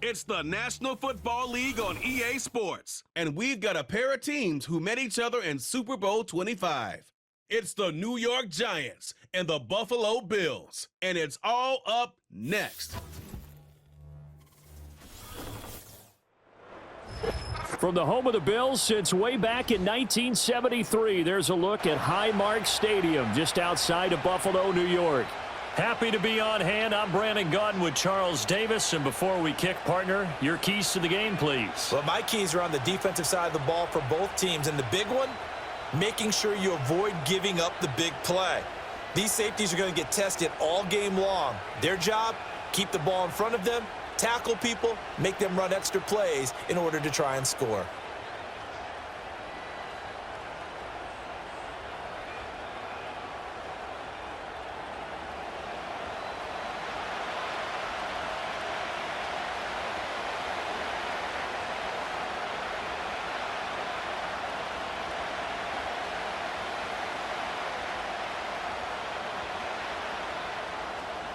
It's the National Football League on EA Sports. And we've got a pair of teams who met each other in Super Bowl 25. It's the New York Giants and the Buffalo Bills. And it's all up next. From the home of the Bills since way back in 1973, there's a look at Highmark Stadium just outside of Buffalo, New York. Happy to be on hand. I'm Brandon Gaudin with Charles Davis. And before we kick, partner, your keys to the game, please. Well, my keys are on the defensive side of the ball for both teams. And the big one, making sure you avoid giving up the big play. These safeties are going to get tested all game long. Their job, keep the ball in front of them, tackle people, make them run extra plays in order to try and score.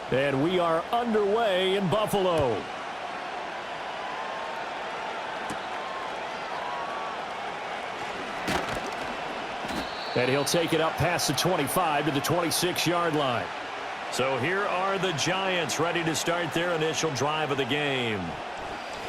And we are underway in Buffalo. And he'll take it up past the 25 to the 26-yard line. So here are the Giants ready to start their initial drive of the game.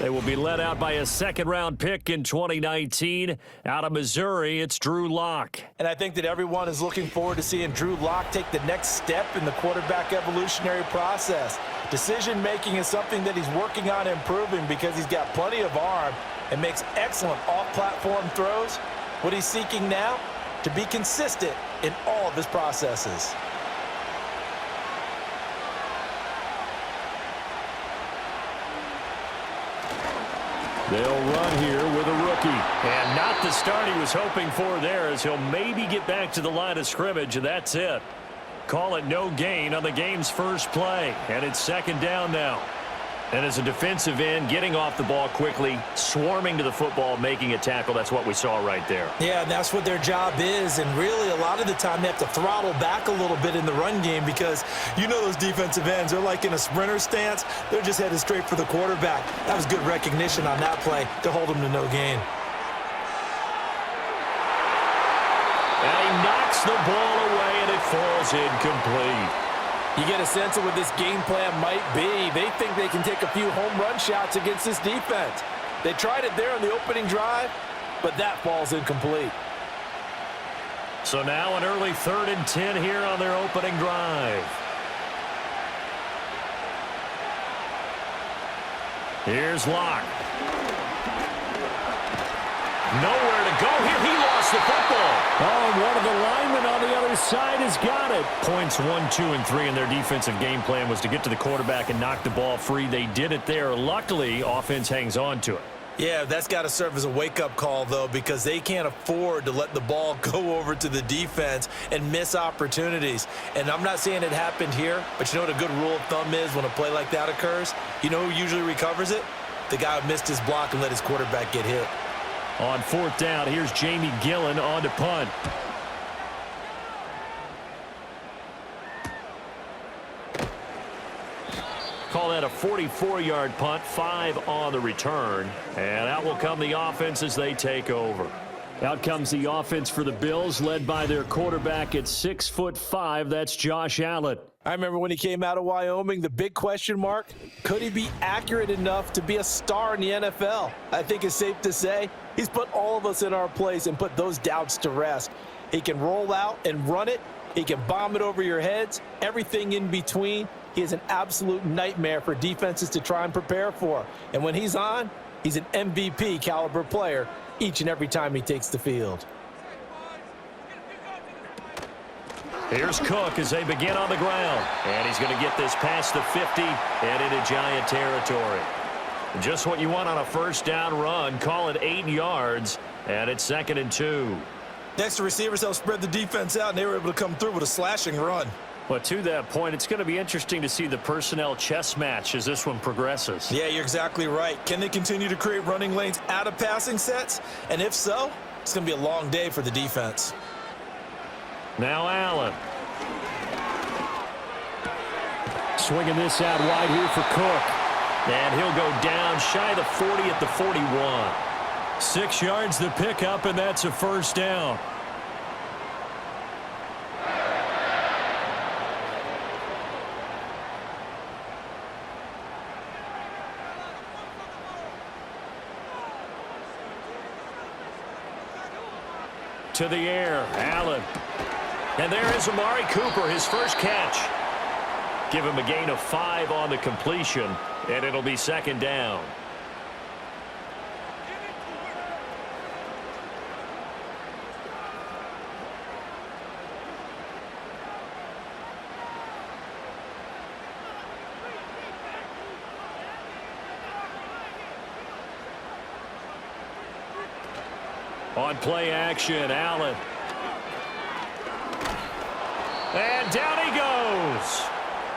They will be led out by a second-round pick in 2019. Out of Missouri, it's Drew Lock. And I think that everyone is looking forward to seeing Drew Lock take the next step in the quarterback evolutionary process. Decision-making is something that he's working on improving because he's got plenty of arm and makes excellent off-platform throws. What he's seeking now? To be consistent in all of his processes. They'll run here with a rookie. And not the start he was hoping for there, as he'll maybe get back to the line of scrimmage, and that's it. Call it no gain on the game's first play. And it's second down now. And as a defensive end, getting off the ball quickly, swarming to the football, making a tackle, that's what we saw right there. Yeah, and that's what their job is. And really, a lot of the time, they have to throttle back a little bit in the run game because you know those defensive ends, they're like in a sprinter stance. They're just headed straight for the quarterback. That was good recognition on that play to hold him to no gain. And he knocks the ball away, and it falls incomplete. You get a sense of what this game plan might be. They think they can take a few home run shots against this defense. They tried it there on the opening drive, but that falls incomplete. So now an early 3rd and 10 here on their opening drive. Here's Locke. Nowhere to go here. He lost the football. Oh, one of the linemen on the other side has got it. Points 1, 2, and 3 in their defensive game plan was to get to the quarterback and knock the ball free. They did it there. Luckily, offense hangs on to it. Yeah, that's got to serve as a wake-up call, though, because they can't afford to let the ball go over to the defense and miss opportunities. And I'm not saying it happened here, but you know what a good rule of thumb is when a play like that occurs? You know who usually recovers it? The guy who missed his block and let his quarterback get hit. On 4th down, here's Jamie Gillen on to punt. Call that a 44-yard punt, 5 on the return. And out will come the offense as they take over. Out comes the offense for the Bills, led by their quarterback at 6'5". That's Josh Allen. I remember when he came out of Wyoming, the big question mark, could he be accurate enough to be a star in the NFL? I think it's safe to say he's put all of us in our place and put those doubts to rest. He can roll out and run it. He can bomb it over your heads, everything in between. He is an absolute nightmare for defenses to try and prepare for. And when he's on, he's an MVP caliber player each and every time he takes the field. Here's Cook as they begin on the ground. And he's going to get this past the 50 and into Giant territory. Just what you want on a first down run. Call it 8 yards, and it's 2nd and 2. Next, the receivers helped spread the defense out, and they were able to come through with a slashing run. But to that point, it's going to be interesting to see the personnel chess match as this one progresses. Yeah, you're exactly right. Can they continue to create running lanes out of passing sets? And if so, it's going to be a long day for the defense. Now Allen. Swinging this out wide here for Cook. And he'll go down shy of the 40 at the 41. 6 yards to pick up, and that's a first down. To the air, Allen. And there is Amari Cooper, his first catch. Give him a gain of 5 on the completion, and it'll be second down. On play action, Allen. And down he goes.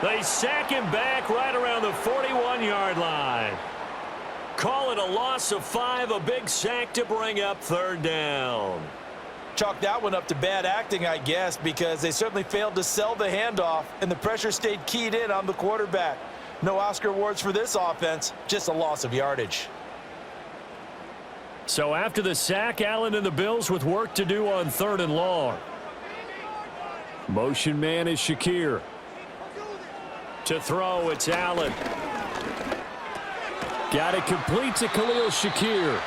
They sack him back right around the 41-yard line. Call it a loss of 5, a big sack to bring up third down. Chalk that one up to bad acting, I guess, because they certainly failed to sell the handoff, and the pressure stayed keyed in on the quarterback. No Oscar awards for this offense, just a loss of yardage. So after the sack, Allen and the Bills with work to do on 3rd and long. Motion man is Shakir. To throw, it's Allen. Got it complete to Khalil Shakir.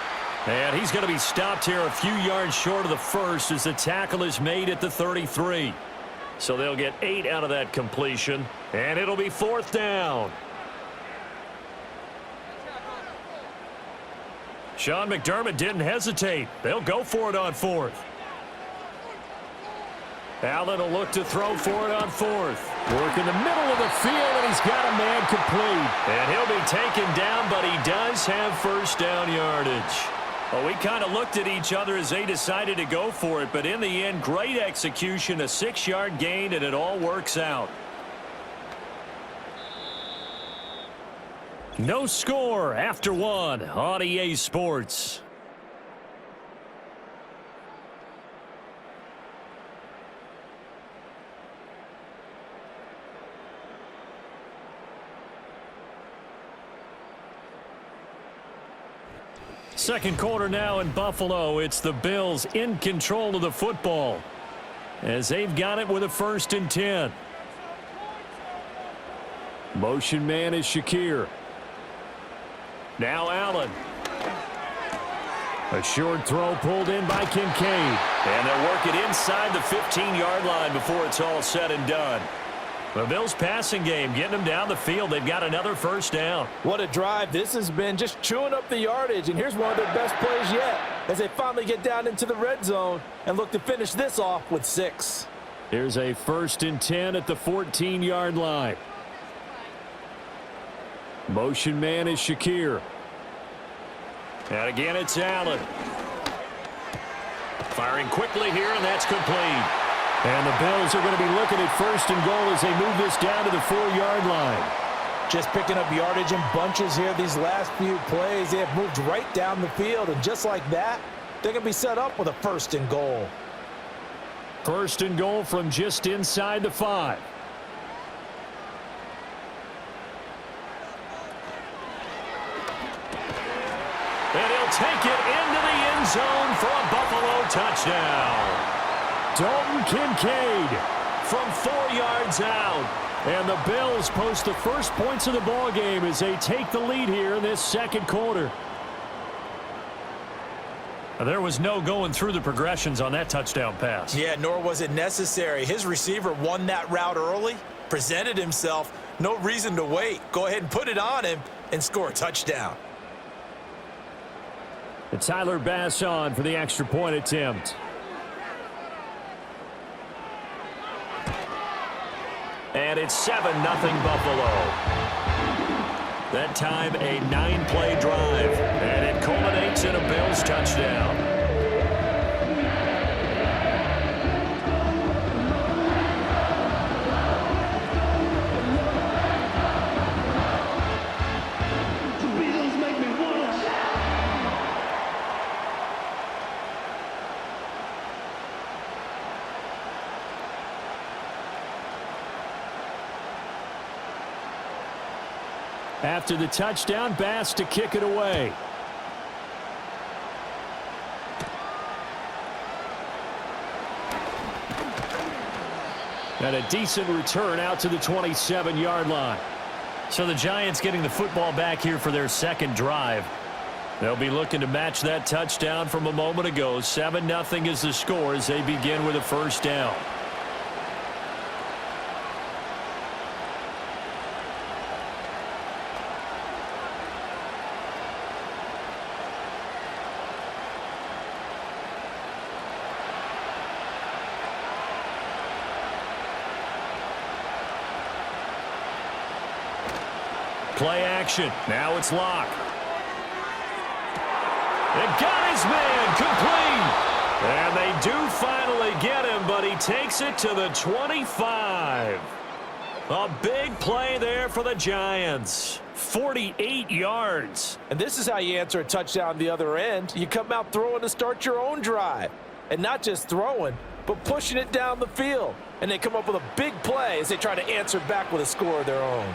And he's going to be stopped here a few yards short of the first as the tackle is made at the 33. So they'll get 8 out of that completion, and it'll be 4th down. Sean McDermott didn't hesitate. They'll go for it on 4th. Allen will look to throw for it on 4th. Work in the middle of the field, and he's got a man complete. And he'll be taken down, but he does have first down yardage. Well, we kind of looked at each other as they decided to go for it, but in the end, great execution, a 6-yard gain, and it all works out. No score after 1 on EA Sports. Second quarter now in Buffalo. It's the Bills in control of the football as they've got it with a 1st and 10. Motion man is Shakir. Now Allen. A short throw pulled in by Kincaid. And they'll work it inside the 15-yard line before it's all said and done. The Bills passing game getting them down the field. They've got another first down. What a drive. This has been just chewing up the yardage. And here's one of their best plays yet as they finally get down into the red zone and look to finish this off with 6. Here's a 1st and 10 at the 14-yard line. Motion man is Shakir. And again, it's Allen. Firing quickly here, and that's complete. And the Bills are going to be looking at 1st and goal as they move this down to the 4-yard line. Just picking up yardage in bunches here these last few plays. They have moved right down the field, and just like that, they're going to be set up with a 1st and goal. 1st and goal from just inside the 5. And he'll take it into the end zone for a Buffalo touchdown. Dalton Kincaid from 4 yards out. And the Bills post the first points of the ball game as they take the lead here in this second quarter. There was no going through the progressions on that touchdown pass. Yeah, nor was it necessary. His receiver won that route early, presented himself. No reason to wait. Go ahead and put it on him and score a touchdown. It's Tyler Bass on for the extra point attempt. And it's 7-0 Buffalo. That time a 9-play drive. And it culminates in a Bills touchdown. After the touchdown, Bass to kick it away. And a decent return out to the 27-yard line. So the Giants getting the football back here for their second drive. They'll be looking to match that touchdown from a moment ago. 7-0 is the score as they begin with a first down. Play action. Now it's Locke. They got his man complete. And they do finally get him, but he takes it to the 25. A big play there for the Giants. 48 yards. And this is how you answer a touchdown the other end. You come out throwing to start your own drive. And not just throwing, but pushing it down the field. And they come up with a big play as they try to answer back with a score of their own.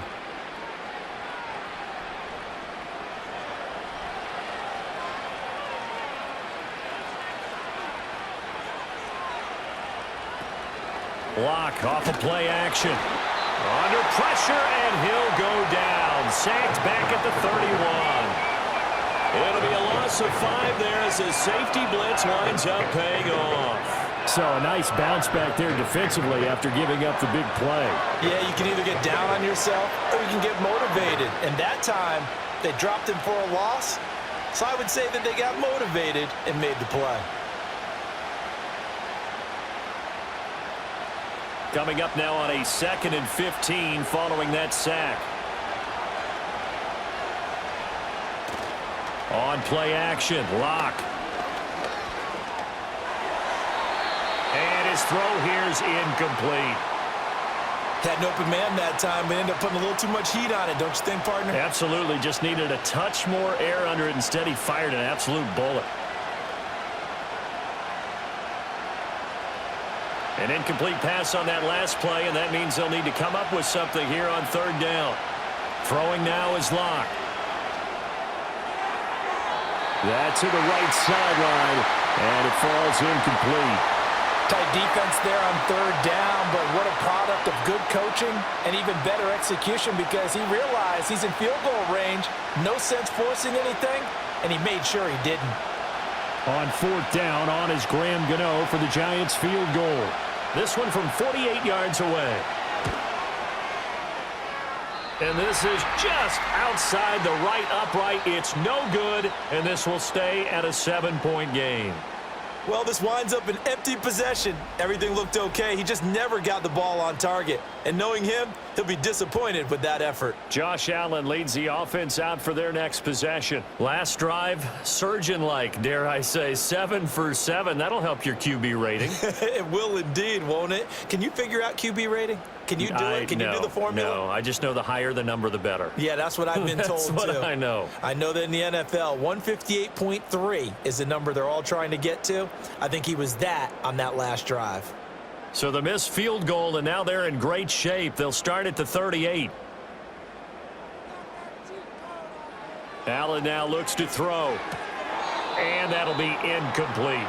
Locke off a play action. Under pressure, and he'll go down. Sacked back at the 31. It'll be a loss of 5 there as his safety blitz winds up paying off. So a nice bounce back there defensively after giving up the big play. Yeah, you can either get down on yourself or you can get motivated. And that time, they dropped him for a loss. So I would say that they got motivated and made the play. Coming up now on a 2nd and 15 following that sack. On play action, Locke. And his throw here is incomplete. Had an open man that time, but ended up putting a little too much heat on it, don't you think, partner? Absolutely. Just needed a touch more air under it. Instead, he fired an absolute bullet. An incomplete pass on that last play, and that means they'll need to come up with something here on 3rd down. Throwing now is Locke. That's to the right sideline, and it falls incomplete. Tight defense there on 3rd down, but what a product of good coaching and even better execution because he realized he's in field goal range. No sense forcing anything, and he made sure he didn't. On 4th down, on is Graham Gano for the Giants field goal. This one from 48 yards away. And this is just outside the right upright. It's no good, and this will stay at a 7-point game. Well, this winds up an empty possession. Everything looked okay. He just never got the ball on target. And knowing him, he'll be disappointed with that effort. Josh Allen leads the offense out for their next possession. Last drive, surgeon-like, dare I say, 7 for 7. That'll help your QB rating. It will indeed, won't it? Can you figure out QB rating? Can you do it? Can you do the formula? No, I just know the higher the number, the better. Yeah, that's what I've been told, That's what I know. I know that in the NFL, 158.3 is the number they're all trying to get to. I think he was that on that last drive. So the missed field goal, and now they're in great shape. They'll start at the 38. Allen now looks to throw. And that'll be incomplete.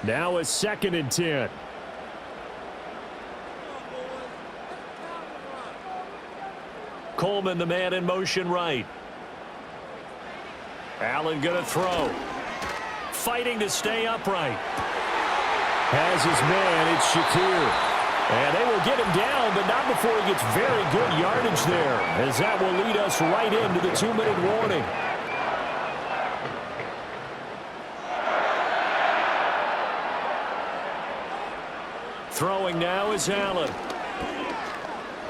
Now a 2nd and 10. Coleman, the man in motion right. Allen going to throw. Fighting to stay upright. Has his man, it's Shakir. And they will get him down, but not before he gets very good yardage there, as that will lead us right into the 2-minute warning. Throwing now is Allen.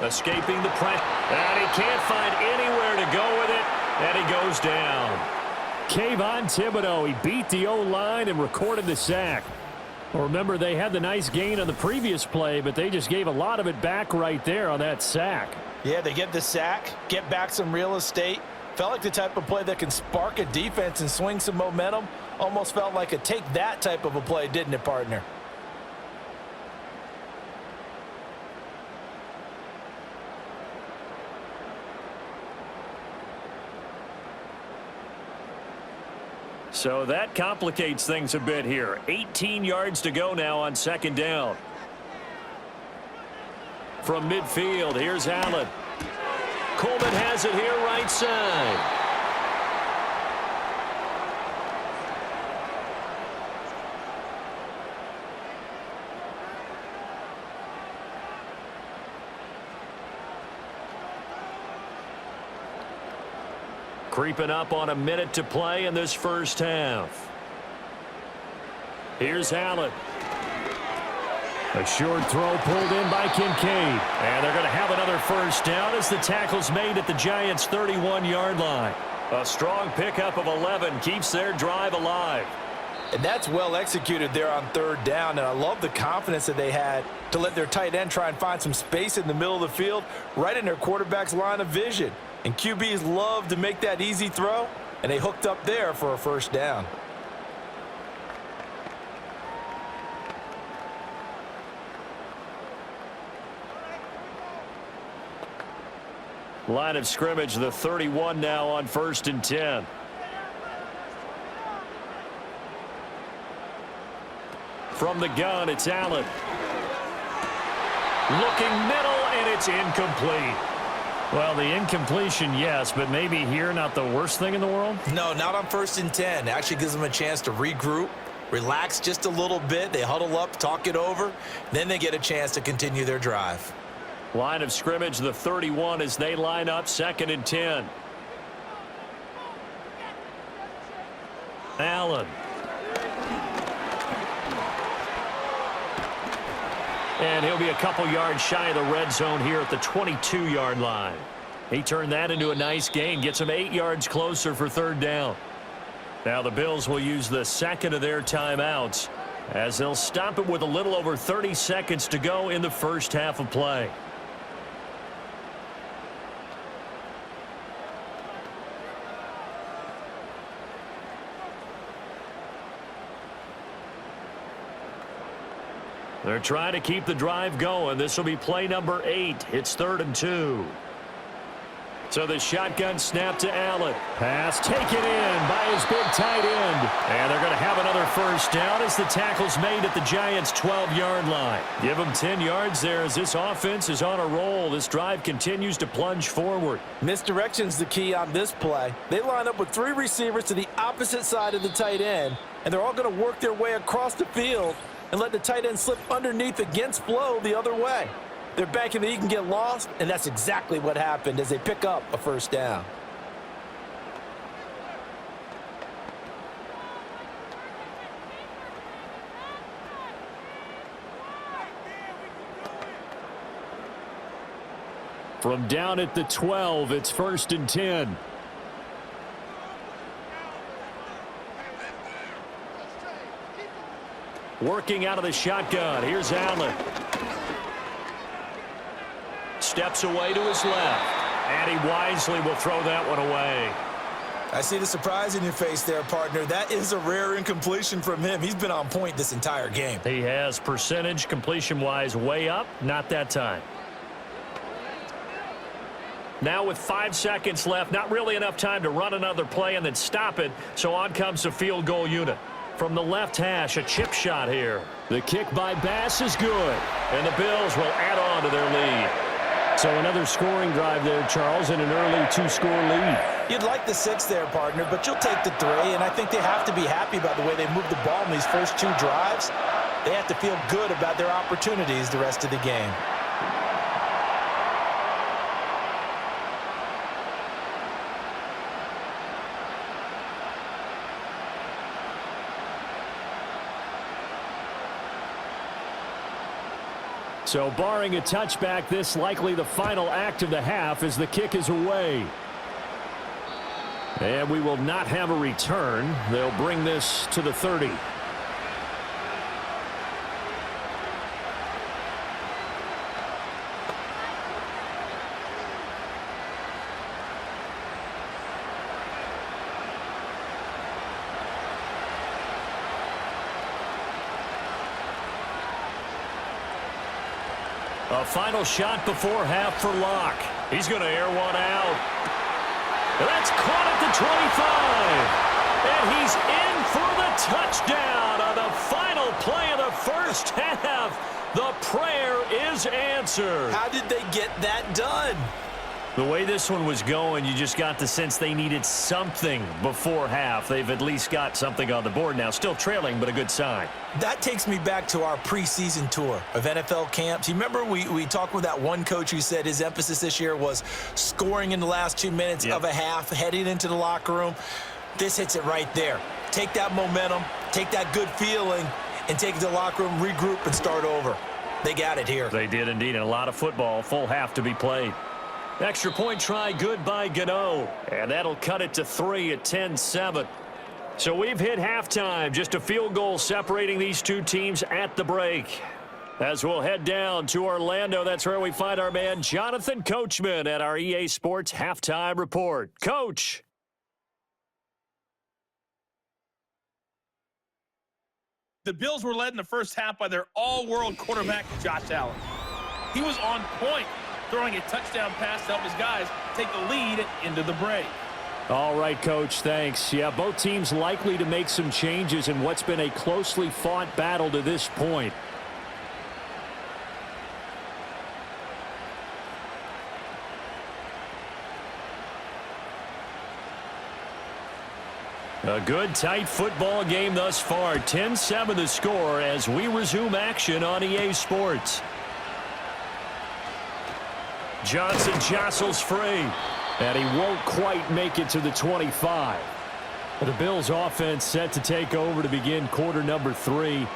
Escaping the press. And he can't find anywhere to go with it. And he goes down. Kayvon Thibodeau, he beat the O-line and recorded the sack. Well, remember, they had the nice gain on the previous play, but they just gave a lot of it back right there on that sack. Yeah, they get the sack, get back some real estate, Felt like the type of play that can spark a defense and swing some momentum. Almost felt like a take that type of a play, didn't it, partner? So that complicates things a bit here. 18 yards to go now on second down. From midfield, here's Allen. Coleman has it here right side. Creeping up on a minute to play in this first half. Here's Allen. A short throw pulled in by Kincaid. And they're going to have another first down as the tackle's made at the Giants' 31-yard line. A strong pickup of 11 keeps their drive alive. And that's well executed there on third down. And I love the confidence that they had to let their tight end try and find some space in the middle of the field, right in their quarterback's line of vision. And QBs love to make that easy throw, and they hooked up there for a first down. Line of scrimmage, the 31 now on 1st and 10. From the gun, it's Allen. Looking middle, and it's incomplete. Well, the incompletion, yes, but maybe here not the worst thing in the world? No, not on 1st and 10. It actually gives them a chance to regroup, relax just a little bit. They huddle up, talk it over. Then they get a chance to continue their drive. Line of scrimmage, the 31 as they line up 2nd and 10. Allen. And he'll be a couple yards shy of the red zone here at the 22-yard line. He turned that into a nice gain, gets him 8 yards closer for third down. Now the Bills will use the second of their timeouts as they'll stop it with a little over 30 seconds to go in the first half of play. They're trying to keep the drive going. This will be play number 8. It's 3rd and 2. So the shotgun snap to Allen. Pass taken in by his big tight end. And they're going to have another first down as the tackle's made at the Giants' 12-yard line. Give them 10 yards there as this offense is on a roll. This drive continues to plunge forward. Misdirection's the key on this play. They line up with 3 receivers to the opposite side of the tight end, and they're all going to work their way across the field and let the tight end slip underneath against flow the other way. They're banking that he can get lost, and that's exactly what happened as they pick up a first down. From down at the 12, it's 1st and 10. Working out of the shotgun. Here's Allen. Steps away to his left. And he wisely will throw that one away. I see the surprise in your face there, partner. That is a rare incompletion from him. He's been on point this entire game. He has percentage completion-wise way up. Not that time. Now with 5 seconds left, not really enough time to run another play and then stop it. So on comes the field goal unit. From the left hash, a chip shot here. The kick by Bass is good. And the Bills will add on to their lead. So another scoring drive there, Charles, and an early 2-score lead. You'd like the 6 there, partner, but you'll take the 3, and I think they have to be happy about the way they moved the ball in these first 2 drives. They have to feel good about their opportunities the rest of the game. So barring a touchback, this likely the final act of the half as the kick is away. And we will not have a return. They'll bring this to the 30. A final shot before half for Locke. He's going to air one out. And that's caught at the 25. And he's in for the touchdown on the final play of the first half. The prayer is answered. How did they get that done? The way this one was going, you just got the sense they needed something before half. They've at least got something on the board now. Still trailing, but a good sign. That takes me back to our preseason tour of NFL camps. You remember we talked with that one coach who said his emphasis this year was scoring in the last 2 minutes of a half, heading into the locker room. This hits it right there. Take that momentum, take that good feeling, and take it to the locker room, regroup, and start over. They got it here. They did indeed, and a lot of football, full half to be played. Extra point try good by Gano, and that'll cut it to 3 at 10-7. So we've hit halftime, just a field goal separating these two teams at the break. As we'll head down to Orlando, that's where we find our man Jonathan Coachman at our EA Sports Halftime Report. Coach. The Bills were led in the first half by their all-world quarterback, Josh Allen. He was on point, throwing a touchdown pass to help his guys take the lead into the break. All right, Coach, thanks. Yeah, both teams likely to make some changes in what's been a closely fought battle to this point. A good, tight football game thus far. 10-7 the score as we resume action on EA Sports. Johnson jostles free, and he won't quite make it to the 25. The Bills offense set to take over to begin quarter number 3.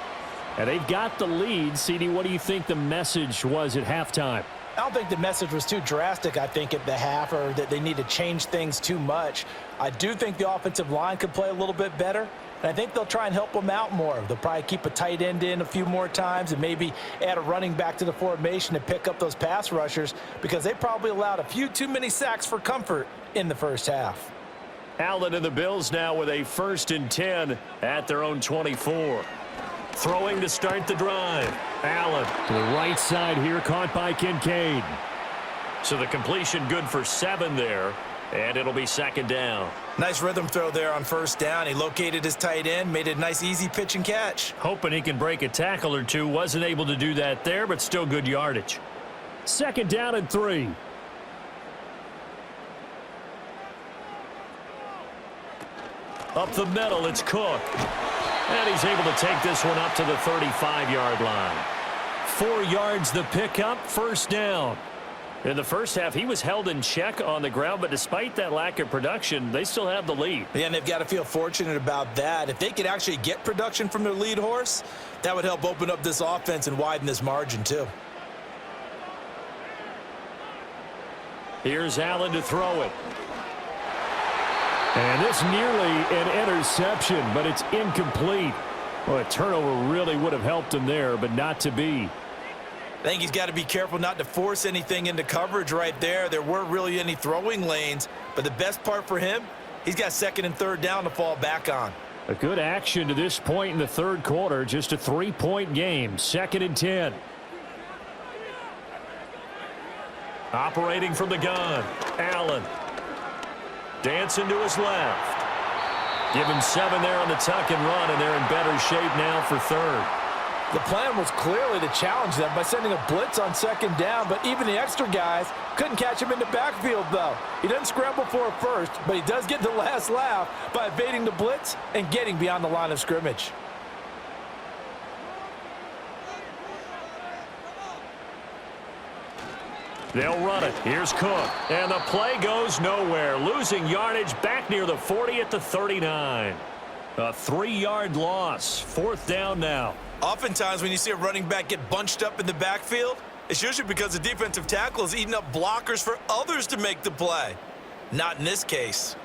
And they've got the lead. CD, what do you think the message was at halftime? I don't think the message was too drastic, I think, at the half, or that they need to change things too much. I do think the offensive line could play a little bit better, and I think they'll try and help them out more. They'll probably keep a tight end in a few more times and maybe add a running back to the formation to pick up those pass rushers, because they probably allowed a few too many sacks for comfort in the first half. Allen and the Bills now with a 1st and 10 at their own 24. Throwing to start the drive. Allen to the right side here, caught by Kincaid. So the completion good for 7 there, and it'll be 2nd down. Nice rhythm throw there on 1st down. He located his tight end, made it a nice easy pitch and catch. Hoping he can break a tackle or two. Wasn't able to do that there, but still good yardage. 2nd down and 3. Up the middle, it's Cook. And he's able to take this one up to the 35-yard line. 4 yards the pickup, 1st down. In the first half, he was held in check on the ground, but despite that lack of production, they still have the lead. Yeah, and they've got to feel fortunate about that. If they could actually get production from their lead horse, that would help open up this offense and widen this margin too. Here's Allen to throw it. And this nearly an interception, but it's incomplete. Well, a turnover really would have helped him there, but not to be. I think he's got to be careful not to force anything into coverage right there. There weren't really any throwing lanes, but the best part for him, he's got 2nd and 3rd down to fall back on. A good action to this point in the 3rd quarter. Just a 3-point game. 2nd and 10. Operating from the gun. Allen. Dancing to his left. Give him 7 there on the tuck and run, and they're in better shape now for 3rd. The plan was clearly to challenge them by sending a blitz on 2nd down, but even the extra guys couldn't catch him in the backfield, though. He doesn't scramble for a first, but he does get the last laugh by evading the blitz and getting beyond the line of scrimmage. They'll run it. Here's Cook. And the play goes nowhere. Losing yardage back near the 40 at the 39. A 3-yard loss. 4th down now. Oftentimes when you see a running back get bunched up in the backfield, it's usually because the defensive tackle is eating up blockers for others to make the play. Not in this case.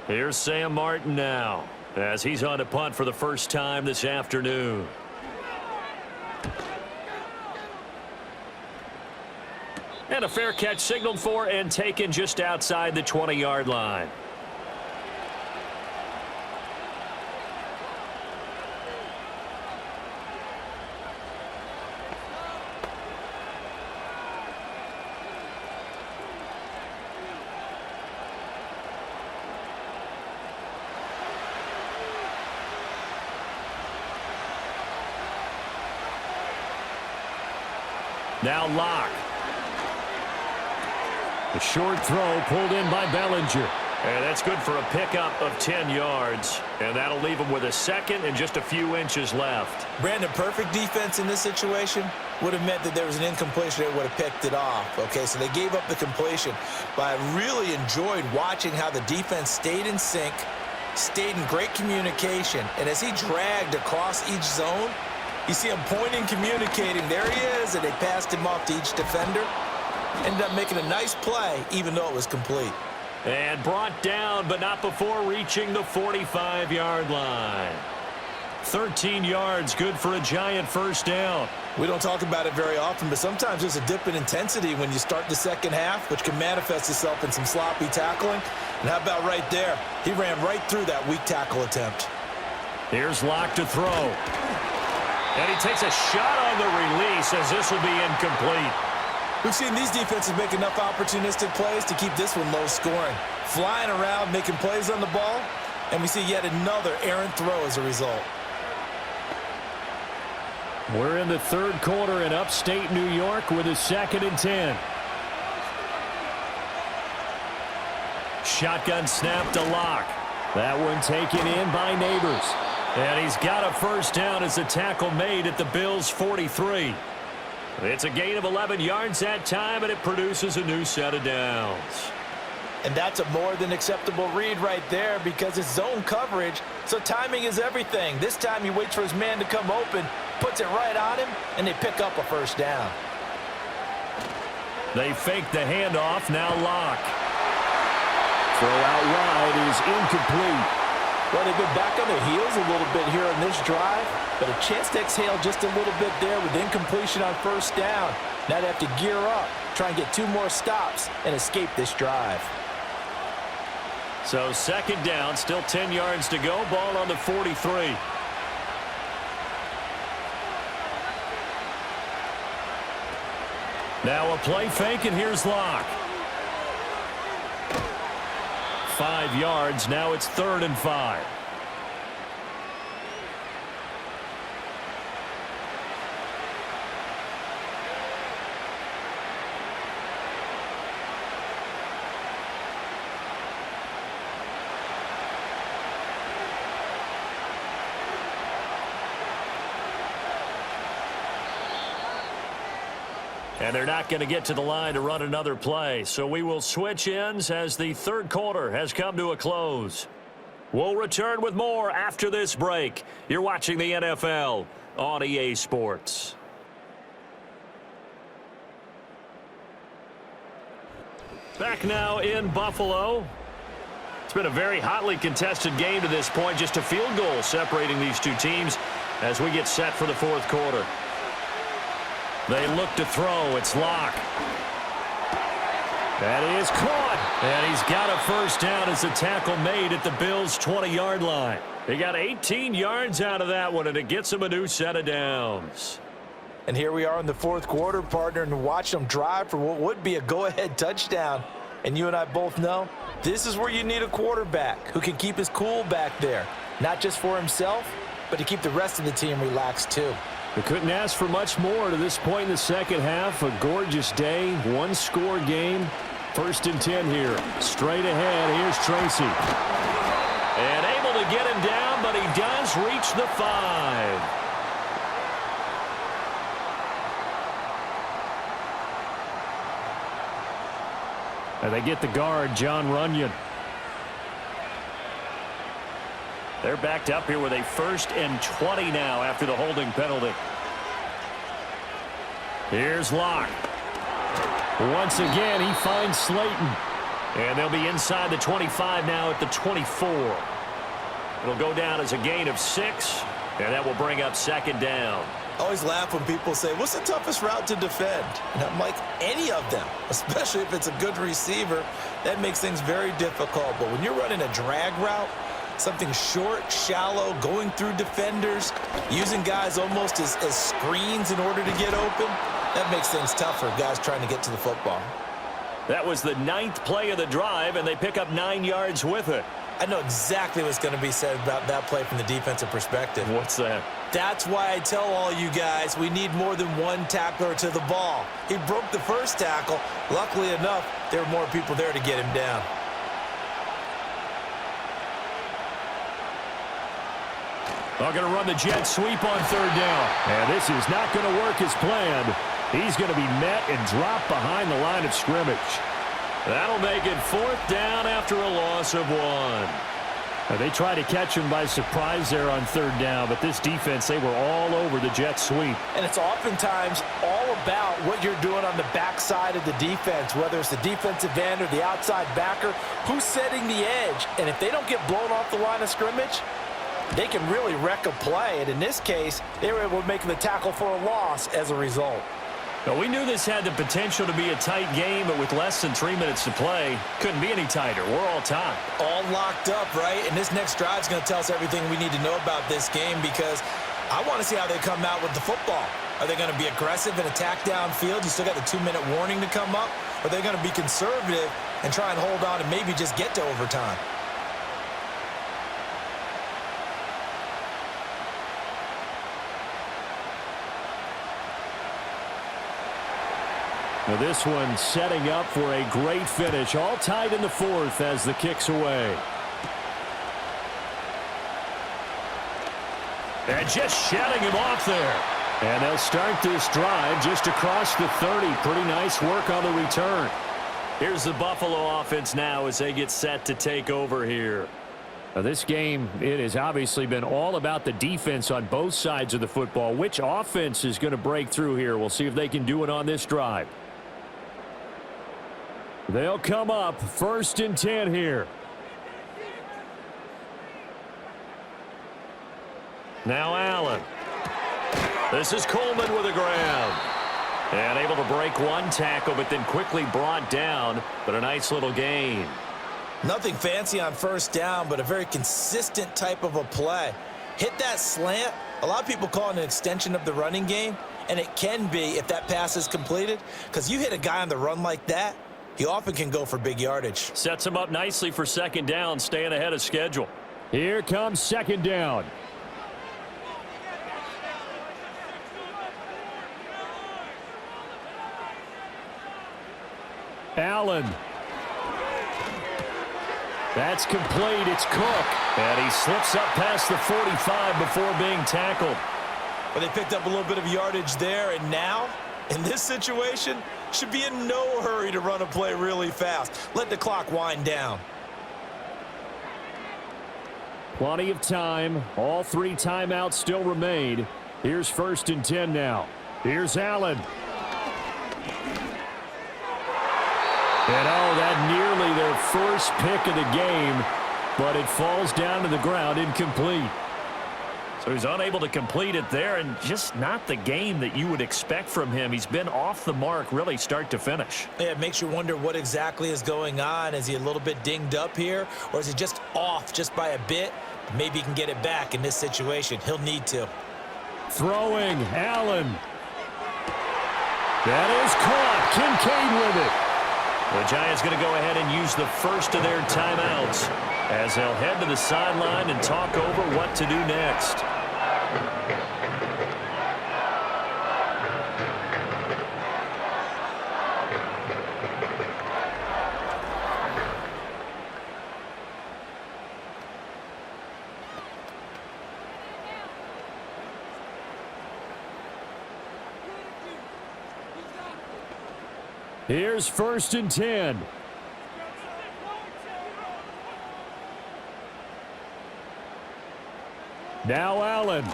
Here's Sam Martin now, as he's on to punt for the first time this afternoon. And a fair catch signaled for and taken just outside the 20-yard line. Now Locke. The short throw pulled in by Bellinger. And that's good for a pickup of 10 yards. And that'll leave him with a second and just a few inches left. Brandon, perfect defense in this situation would have meant that there was an incompletion that would have picked it off. Okay, so they gave up the completion. But I really enjoyed watching how the defense stayed in sync, stayed in great communication. And as he dragged across each zone, you see him pointing, communicating. There he is, and they passed him off to each defender. Ended up making a nice play, even though it was complete. And brought down, but not before reaching the 45-yard line. 13 yards, good for a Giant first down. We don't talk about it very often, but sometimes there's a dip in intensity when you start the second half, which can manifest itself in some sloppy tackling. And how about right there? He ran right through that weak tackle attempt. Here's Locke to throw. And he takes a shot on the release as this will be incomplete. We've seen these defenses make enough opportunistic plays to keep this one low scoring. Flying around, making plays on the ball, and we see yet another errant throw as a result. We're in the third quarter in upstate New York with a 2nd and 10. Shotgun snap to Locke. That one taken in by Neighbors. And he's got a first down as the tackle made at the Bills' 43. It's a gain of 11 yards that time, and it produces a new set of downs. And that's a more than acceptable read right there because it's zone coverage, so timing is everything. This time he waits for his man to come open, puts it right on him, and they pick up a first down. They fake the handoff, now Locke. Throw out wide is incomplete. Well, they've been back on their heels a little bit here on this drive, but a chance to exhale just a little bit there with incompletion on first down. Now they have to gear up, try and get 2 more stops, and escape this drive. So 2nd down, still 10 yards to go, ball on the 43. Now a play fake, and here's Locke. 5 yards, now it's 3rd and 5. And they're not going to get to the line to run another play. So we will switch ends as the third quarter has come to a close. We'll return with more after this break. You're watching the NFL on EA Sports. Back now in Buffalo. It's been a very hotly contested game to this point. Just a field goal separating these two teams as we get set for the fourth quarter. They look to throw. It's Locke. That is caught. And he's got a first down as the tackle made at the Bills' 20-yard line. They got 18 yards out of that one, and it gets them a new set of downs. And here we are in the fourth quarter, partner, and watch them drive for what would be a go-ahead touchdown. And you and I both know this is where you need a quarterback who can keep his cool back there, not just for himself, but to keep the rest of the team relaxed too. They couldn't ask for much more to this point in the second half. A gorgeous day, one-score game. 1st and 10 here. Straight ahead, here's Tracy. And able to get him down, but he does reach the 5. And they get the guard, John Runyon. They're backed up here with a 1st and 20 now after the holding penalty. Here's Locke. Once again, he finds Slayton. And they'll be inside the 25 now at the 24. It'll go down as a gain of 6, and that will bring up 2nd down. I always laugh when people say, what's the toughest route to defend? And I'm like, any of them, especially if it's a good receiver. That makes things very difficult. But when you're running a drag route, something short, shallow, going through defenders, using guys almost as screens in order to get open, that makes things tougher, guys trying to get to the football. That was the 9th play of the drive, and they pick up 9 yards with it. I know exactly what's going to be said about that play from the defensive perspective. What's that? That's why I tell all you guys we need more than one tackler to the ball. He broke the first tackle. Luckily enough, there were more people there to get him down. They're going to run the jet sweep on third down. And this is not going to work as planned. He's going to be met and dropped behind the line of scrimmage. That'll make it fourth down after a loss of 1. They tried to catch him by surprise there on third down, but this defense, they were all over the jet sweep. And it's oftentimes all about what you're doing on the backside of the defense, whether it's the defensive end or the outside backer, who's setting the edge. And if they don't get blown off the line of scrimmage, they can really wreck a play. And in this case, they were able to make the tackle for a loss as a result. Now, we knew this had the potential to be a tight game, but with less than 3 minutes to play, couldn't be any tighter. We're all tied. All locked up, right? And this next drive is going to tell us everything we need to know about this game, because I want to see how they come out with the football. Are they going to be aggressive and attack downfield? You still got the 2-minute warning to come up. Or are they going to be conservative and try and hold on and maybe just get to overtime? Now this one setting up for a great finish. All tied in the fourth as the kick's away. And just shutting him off there. And they'll start this drive just across the 30. Pretty nice work on the return. Here's the Buffalo offense now as they get set to take over here. Now this game, it has obviously been all about the defense on both sides of the football. Which offense is going to break through here? We'll see if they can do it on this drive. They'll come up 1st and 10 here. Now Allen. This is Coleman with a ground. And able to break one tackle, but then quickly brought down. But a nice little gain. Nothing fancy on first down, but a very consistent type of a play. Hit that slant. A lot of people call it an extension of the running game, and it can be if that pass is completed, because you hit a guy on the run like that, he often can go for big yardage. Sets him up nicely for second down, staying ahead of schedule. Here comes second down. Allen. That's complete. It's Cook. And he slips up past the 45 before being tackled. But they picked up a little bit of yardage there, and now, in this situation, should be in no hurry to run a play really fast. Let the clock wind down. Plenty of time. All 3 timeouts still remain. Here's 1st and 10 now. Here's Allen. And that nearly their first pick of the game, but it falls down to the ground incomplete. So he's unable to complete it there, and just not the game that you would expect from him. He's been off the mark really start to finish. Yeah, it makes you wonder what exactly is going on. Is he a little bit dinged up here, or is he just off just by a bit? Maybe he can get it back in this situation. He'll need to. Throwing, Allen. That is caught. Kincaid with it. The Giants going to go ahead and use the first of their timeouts as they'll head to the sideline and talk over what to do next. Here's 1st and 10. Now Allen.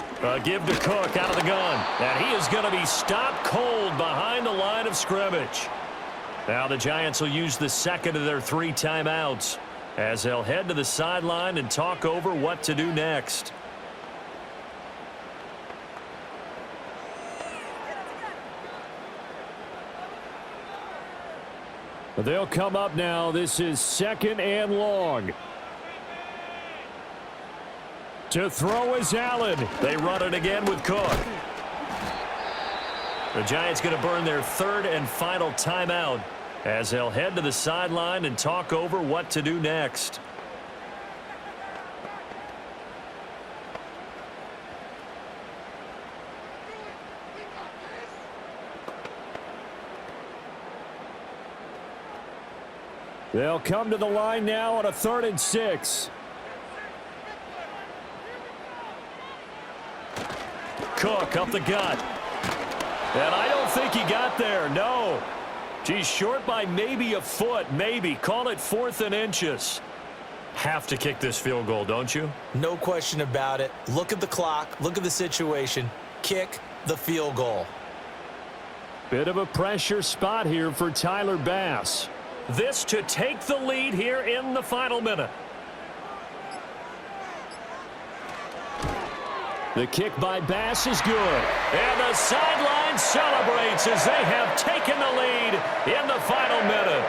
Give to Cook out of the gun. And he is going to be stopped cold behind the line of scrimmage. Now the Giants will use the second of their 3 timeouts as they'll head to the sideline and talk over what to do next. They'll come up now. This is 2nd and long. To throw is Allen. They run it again with Cook. The Giants going to burn their 3rd and final timeout as they'll head to the sideline and talk over what to do next. They'll come to the line now on a 3rd and 6. Cook up the gut. And I don't think he got there. No. He's short by maybe a foot, maybe. Call it 4th and inches. Have to kick this field goal, don't you? No question about it. Look at the clock. Look at the situation. Kick the field goal. Bit of a pressure spot here for Tyler Bass. This to take the lead here in the final minute. The kick by Bass is good. And the sideline celebrates as they have taken the lead in the final minute.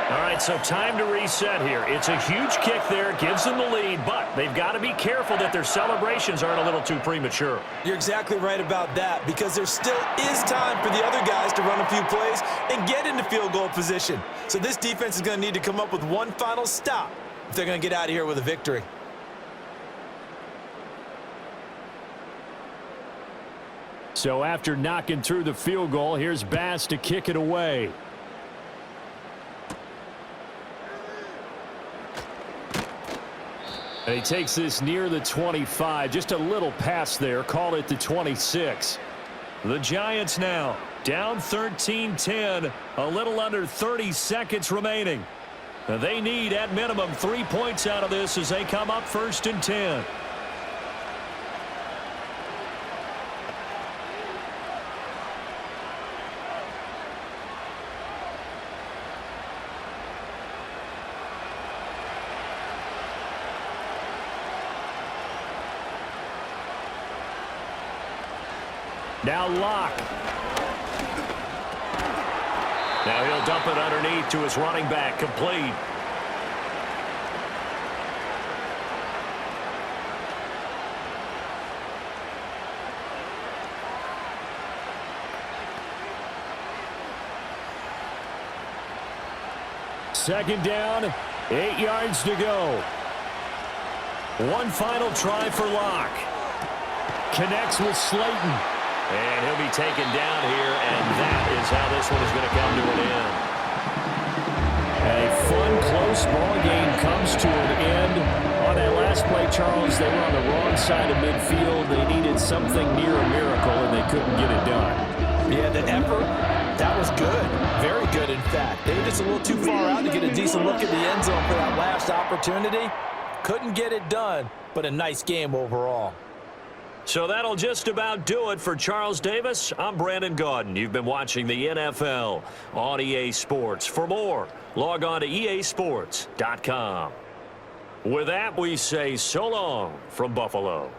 All right, so time to reset here. It's a huge kick there, gives them the lead, but they've got to be careful that their celebrations aren't a little too premature. You're exactly right about that, because there still is time for the other guys to run a few plays and get into field goal position. So this defense is going to need to come up with one final stop if they're going to get out of here with a victory. So after knocking through the field goal, here's Bass to kick it away. And he takes this near the 25. Just a little pass there. Call it the 26. The Giants now down 13-10. A little under 30 seconds remaining. They need at minimum 3 points out of this as they come up 1st and 10. Now Locke. Now he'll dump it underneath to his running back, complete. Second down, 8 yards to go. One final try for Locke. Connects with Slayton. And he'll be taken down here, and that is how this one is going to come to an end. A fun, close ball game comes to an end. On that last play, Charles, they were on the wrong side of midfield. They needed something near a miracle, and they couldn't get it done. Yeah, the effort, that was good. Very good, in fact. They were just a little too far out to get a decent look at the end zone for that last opportunity. Couldn't get it done, but a nice game overall. So that'll just about do it for Charles Davis. I'm Brandon Gaudin. You've been watching the NFL on EA Sports. For more, log on to easports.com. With that, we say so long from Buffalo.